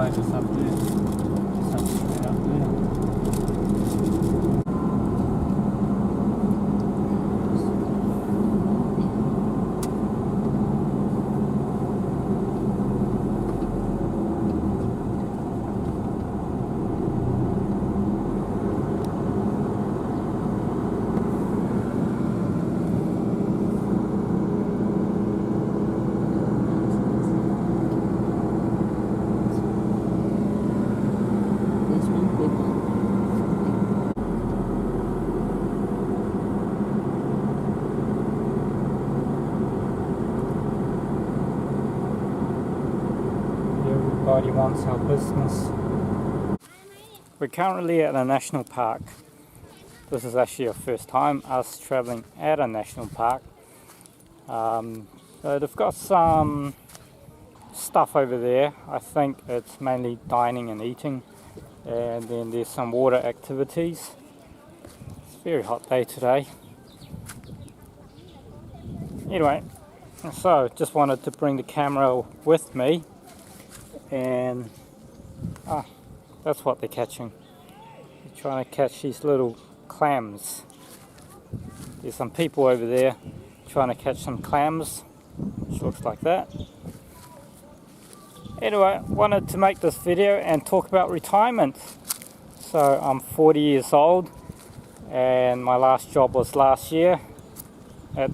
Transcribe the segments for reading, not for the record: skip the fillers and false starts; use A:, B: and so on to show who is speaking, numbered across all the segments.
A: tide is up there. Something up there. Everybody wants our business. We're currently at a national park. This is actually our first time us travelling at a national park. They've got some stuff over there. I think it's mainly dining and eating, and then there's some water activities. It's a very hot day today. Anyway, so just wanted to bring the camera with me, and that's what they're catching. They're trying to catch these little clams. There's some people over there trying to catch some clams, which looks like that. Anyway, wanted to make this video and talk about retirement. So I'm 40 years old, and my last job was last year.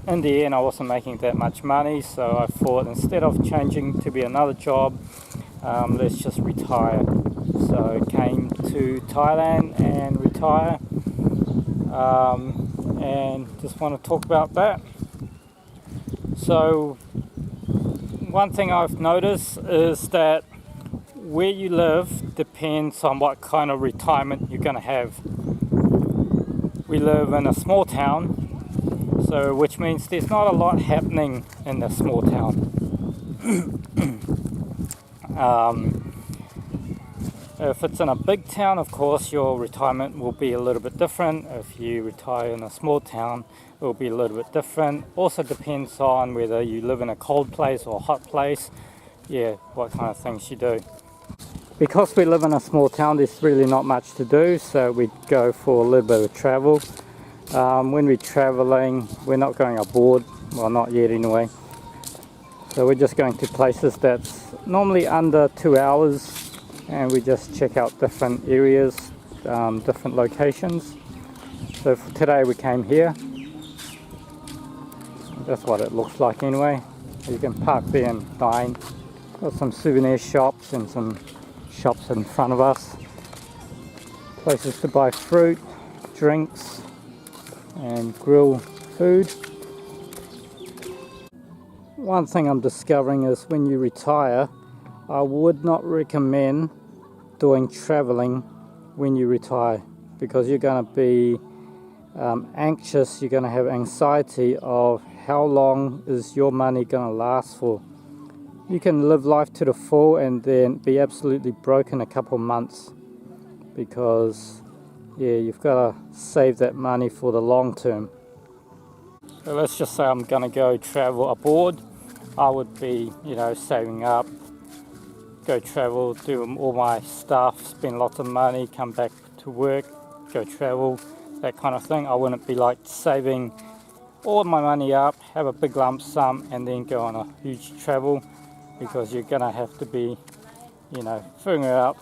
A: In the end, I wasn't making that much money, so I thought instead of changing to be another job, let's just retire. So I came to Thailand and retire, and just want to talk about that. So one thing I've noticed is that where you live depends on what kind of retirement you're going to have. We live in a small town, so which means there's not a lot happening in the small town. If it's in a big town, of course, your retirement will be a little bit different. If you retire in a small town, it will be a little bit different. Also depends on whether you live in a cold place or a hot place. Yeah, what kind of things you do. Because we live in a small town, there's really not much to do, so we go for a little bit of travel. When we're traveling, we're not going abroad, well, not yet anyway. So we're just going to places that's normally under 2 hours, and we just check out different areas, different locations. So for today we came here. That's what it looks like anyway. You can park there and dine. Got some souvenir shops and some shops in front of us. Places to buy fruit, drinks, and grill food. One thing I'm discovering is when you retire, I would not recommend doing traveling when you retire, because you're going to be anxious, you're going to have anxiety of how long is your money going to last for. You can live life to the full and then be absolutely broke in a couple of months, because yeah, you've got to save that money for the long term. So let's just say I'm going to go travel abroad. I would be, saving up, go travel, do all my stuff, spend lots of money, come back to work, go travel, that kind of thing. I wouldn't be like saving all my money up, have a big lump sum, and then go on a huge travel, because you're going to have to be, figuring out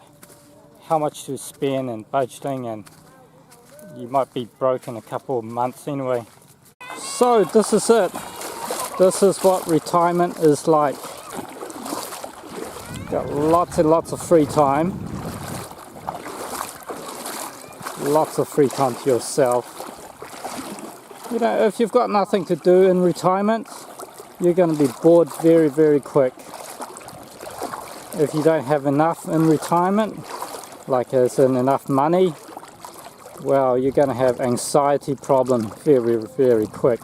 A: how much to spend and budgeting, and you might be broke in a couple of months anyway. So this is it. This is what retirement is like. Got lots and lots of free time. Lots of free time to yourself. If you've got nothing to do in retirement, you're going to be bored very, very quick. If you don't have enough in retirement, like as in enough money, well, you're going to have anxiety problem very, very quick.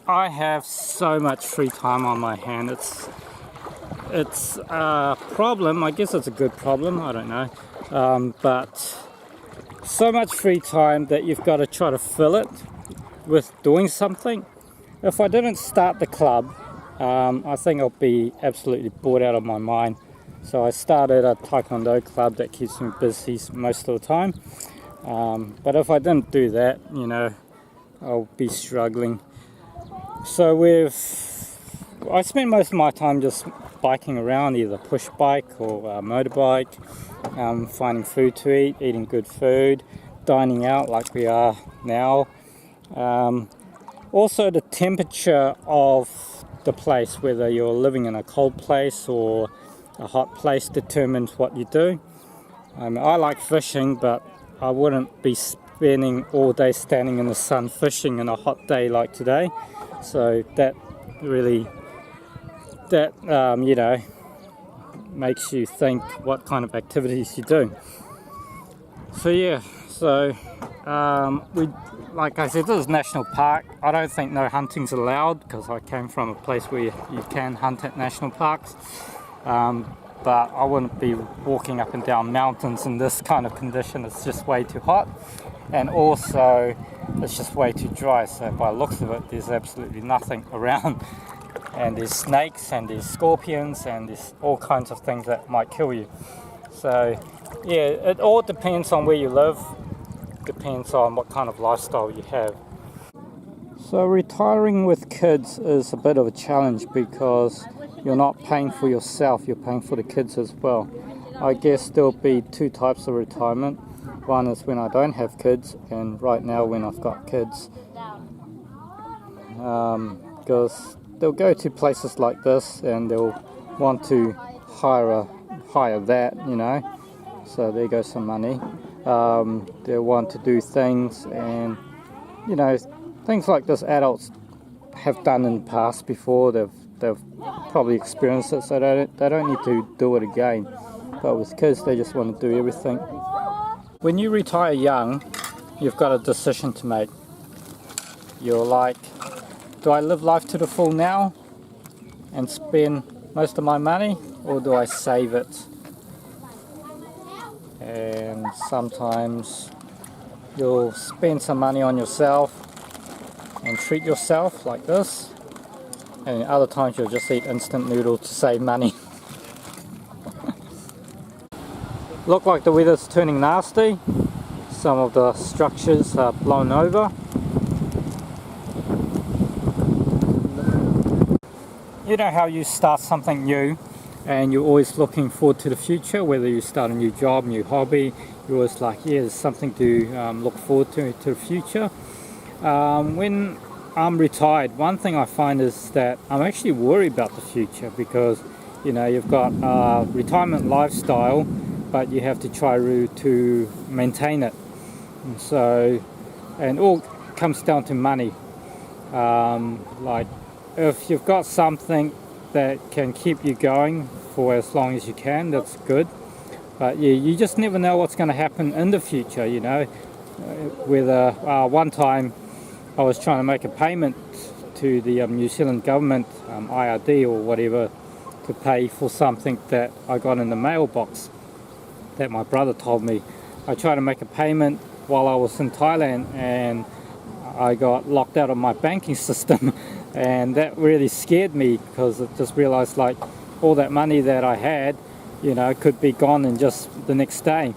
A: I have so much free time on my hand. It's a problem. I guess it's a good problem. I don't know. But so much free time that you've got to try to fill it with doing something. If I didn't start the club, I think I'll be absolutely bored out of my mind. So I started a Taekwondo club that keeps me busy most of the time. But if I didn't do that, you know, I'll be struggling. So I spend most of my time just biking around, either push bike or motorbike, finding food to eat, eating good food, dining out like we are now. Also the temperature of the place, whether you're living in a cold place or a hot place, determines what you do. I like fishing, but I wouldn't be spending all day standing in the sun fishing in a hot day like today. So that really, you know, makes you think what kind of activities you do. So yeah, so like I said, this is national park. I don't think no hunting's allowed because I came from a place where you can hunt at national parks. But I wouldn't be walking up and down mountains in this kind of condition. It's just way too hot, and also it's just way too dry. So by the looks of it, there's absolutely nothing around, and there's snakes and there's scorpions and there's all kinds of things that might kill you. So yeah, it all depends on where you live, depends on what kind of lifestyle you have. So retiring with kids is a bit of a challenge because you're not paying for yourself, you're paying for the kids as well. I guess there'll be two types of retirement. One is when I don't have kids, and right now when I've got kids. Because they'll go to places like this and they'll want to hire that, you know. So there goes some money. They'll want to do things, and you know, things like this adults have done in the past before. They've probably experienced it, so they don't need to do it again. But with kids, they just want to do everything. When you retire young, you've got a decision to make. You're like, do I live life to the full now and spend most of my money, or do I save it? And sometimes you'll spend some money on yourself and treat yourself like this, and other times you'll just eat instant noodles to save money. Look like the weather's turning nasty. Some of the structures are blown over. You know how you start something new and you're always looking forward to the future, whether you start a new job, new hobby, you're always like, yeah, there's something to look forward to the future. When I'm retired, one thing I find is that I'm actually worried about the future because, you know, you've got a retirement lifestyle, but you have to try to maintain it. And so, and all comes down to money. Like if you've got something that can keep you going for as long as you can, that's good. But yeah, you just never know what's going to happen in the future, you know. Whether one time I was trying to make a payment to the New Zealand government, IRD or whatever, to pay for something that I got in the mailbox that my brother told me. I tried to make a payment while I was in Thailand and I got locked out of my banking system, and that really scared me because I just realized like all that money that I had, you know, could be gone in just the next day.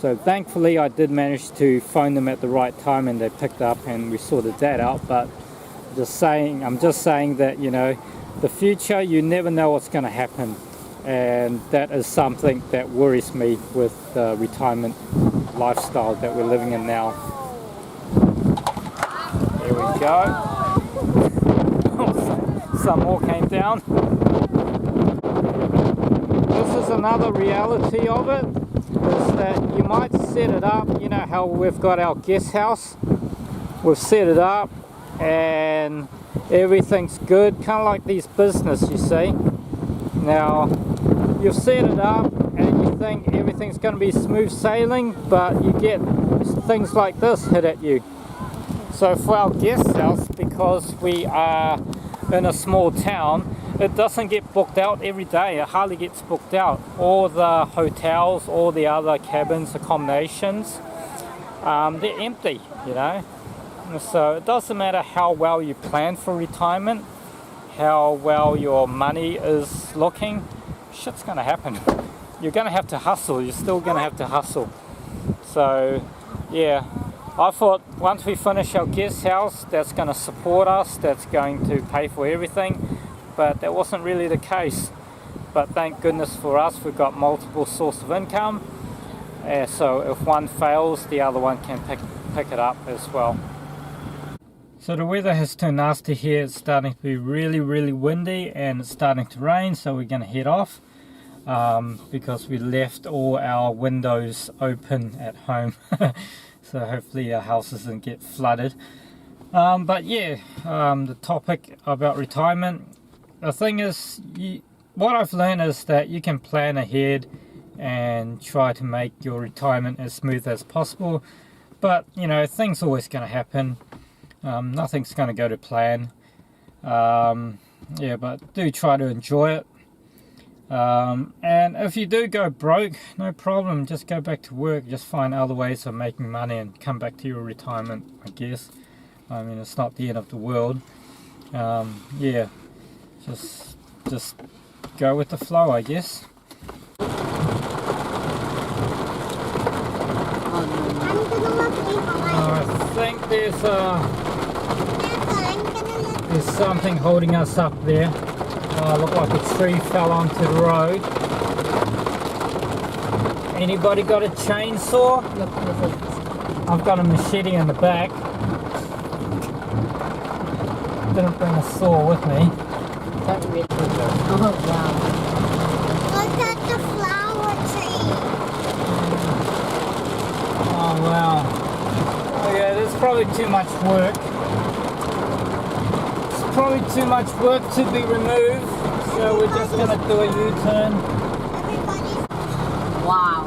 A: So thankfully I did manage to phone them at the right time and they picked up and we sorted that out. But I'm just saying that, you know, the future, you never know what's going to happen, and that is something that worries me with the retirement lifestyle that we're living in now. Here we go. Some more came down. This is another reality of it, is that you might set it up, you know how we've got our guest house, we've set it up and everything's good, kind of like these business, you see. Now you've set it up and you think everything's going to be smooth sailing, but you get things like this hit at you. So for our guest house, because we are in a small town, it doesn't get booked out every day. It hardly gets booked out. All the hotels, all the other cabins, accommodations, they're empty, you know. So it doesn't matter how well you plan for retirement, how well your money is looking, shit's gonna happen. You're gonna have to hustle, you're still gonna have to hustle. So yeah, I thought once we finish our guest house, that's gonna support us, that's going to pay for everything, but that wasn't really the case. But thank goodness for us, we've got multiple sources of income, so if one fails, the other one can pick it up as well. So the weather has turned nasty here. It's starting to be really windy and it's starting to rain, so we're going to head off because we left all our windows open at home. So hopefully our house doesn't get flooded. But yeah, the topic about retirement, the thing is, what I've learned is that you can plan ahead and try to make your retirement as smooth as possible, but you know, things are always going to happen. Nothing's going to go to plan. Yeah, but do try to enjoy it. And if you do go broke, no problem, just go back to work, just find other ways of making money and come back to your retirement, I guess. I mean, it's not the end of the world. Yeah, just go with the flow, I guess. I think there's something holding us up there. Looked like a tree fell onto the road. Anybody got a chainsaw? I've got a machete in the back. Didn't bring a saw with me.
B: Oh wow. Look at the flower tree.
A: Oh wow. Oh yeah, there's probably too much work. It's probably too much work to be removed, so we're just going to do a U-turn.
B: Wow.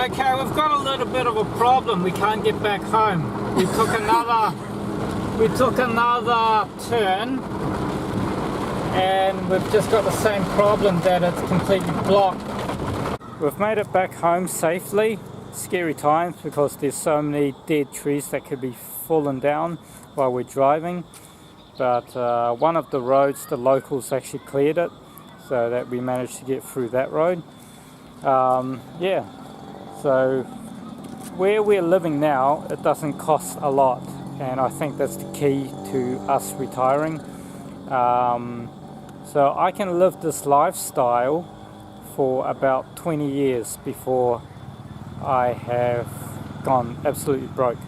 A: Okay, we've got a little bit of a problem. We can't get back home. We took another turn, and we've just got the same problem that it's completely blocked. We've made it back home safely. Scary times because there's so many dead trees that could be falling down while we're driving, but one of the roads, the locals actually cleared it, so that we managed to get through that road. Yeah, so where we're living now, it doesn't cost a lot, and I think that's the key to us retiring. So I can live this lifestyle for about 20 years before I have gone absolutely broke.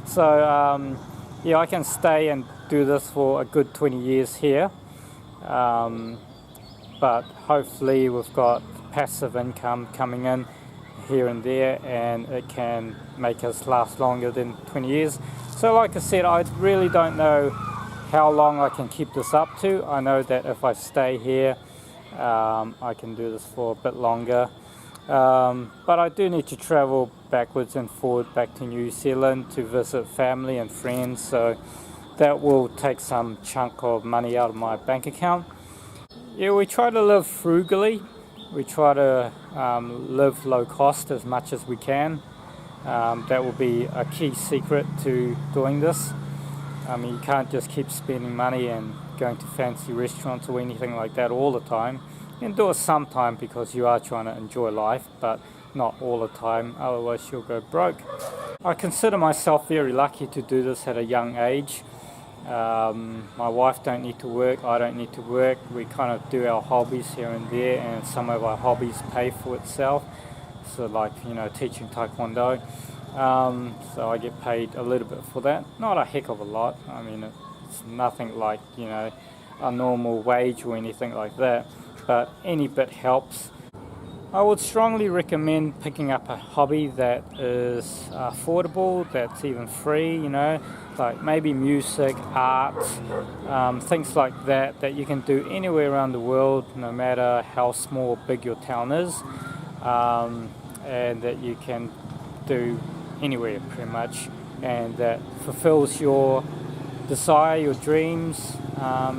A: So yeah, I can stay and do this for a good 20 years here, but hopefully we've got passive income coming in here and there, and it can make us last longer than 20 years. So like I said, I really don't know how long I can keep this up to. I know that if I stay here, I can do this for a bit longer. But I do need to travel backwards and forward back to New Zealand to visit family and friends, so that will take some chunk of money out of my bank account. Yeah, we try to live frugally. We try to live low cost as much as we can. That will be a key secret to doing this. I mean, you can't just keep spending money and going to fancy restaurants or anything like that all the time. You can do it sometime because you are trying to enjoy life, but not all the time, otherwise you'll go broke. I consider myself very lucky to do this at a young age. My wife don't need to work, I don't need to work. We kind of do our hobbies here and there, and some of our hobbies pay for itself. So like, you know, teaching Taekwondo. So I get paid a little bit for that. Not a heck of a lot. I mean, it's nothing like, you know, a normal wage or anything like that, but any bit helps. I would strongly recommend picking up a hobby that is affordable, that's even free, you know, like maybe music, art, things like that, that you can do anywhere around the world, no matter how small or big your town is, and that you can do anywhere pretty much, and that fulfills your desire, your dreams,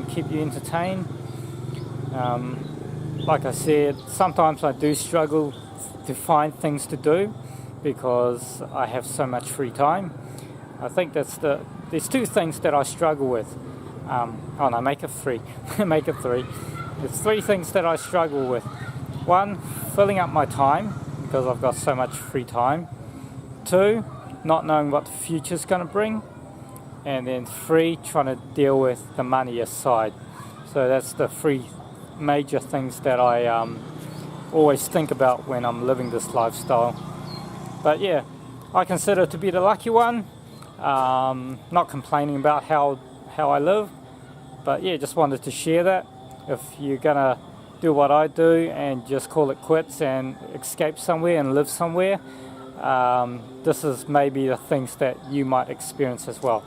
A: keep you entertained. Like I said, sometimes I do struggle to find things to do because I have so much free time. I think there's two things that I struggle with. Oh no, make it three. Make it three. There's three things that I struggle with. One, filling up my time because I've got so much free time. Two, not knowing what the future's going to bring. And then three, trying to deal with the money aside. So that's the three major things that I always think about when I'm living this lifestyle. But yeah, I consider to be the lucky one. Not complaining about how I live, but yeah, just wanted to share that. If you're gonna do what I do and just call it quits and escape somewhere and live somewhere, this is maybe the things that you might experience as well.